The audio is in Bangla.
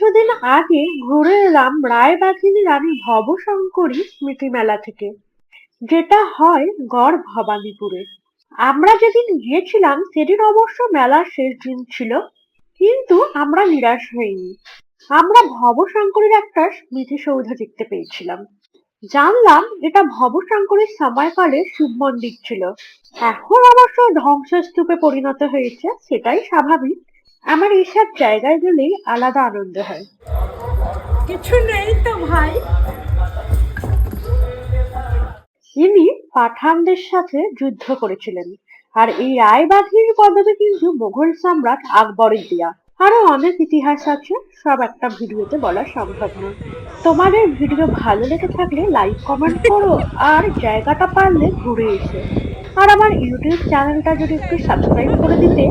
কিছুদিন আগে ঘুরে এলাম রায়বাঘিনী রানী ভবশঙ্করী স্মৃতি মেলা থেকে, যেটা হয় গড় ভবানীপুরে। আমরা যেদিন গিয়েছিলাম সেদিন অবশ্য মেলার শেষ দিন ছিল, কিন্তু আমরা নিরাশ হইনি। আমরা ভবশঙ্করীর একটা স্মৃতিসৌধ দেখতে পেয়েছিলাম। জানলাম এটা ভবশঙ্করীর সময়কালে শিব মন্দির ছিল। এখন অবশ্য ধ্বংসস্তূপে পরিণত হয়েছে, সেটাই স্বাভাবিক। আমার এইসব জায়গায় গেলেই আলাদা আনন্দ হয়। কিছু নেই তো ভাই। ইনি পাঠানদের সাথে যুদ্ধ করেছিলেন, আর এই রায়বাঘিনীর পদ্ধতি কিন্তু মুঘল সম্রাট আকবরের দেয়া। আরো অনেক ইতিহাস আছে, সব একটা ভিডিওতে বলা সম্ভব নয়। তোমাদের ভিডিও ভালো লেগে থাকলে লাইক কমেন্ট করো, আর জায়গাটা পারলে ঘুরে এসো। আর আমার ইউটিউব চ্যানেলটা যদি একটু সাবস্ক্রাইব করে দিতে।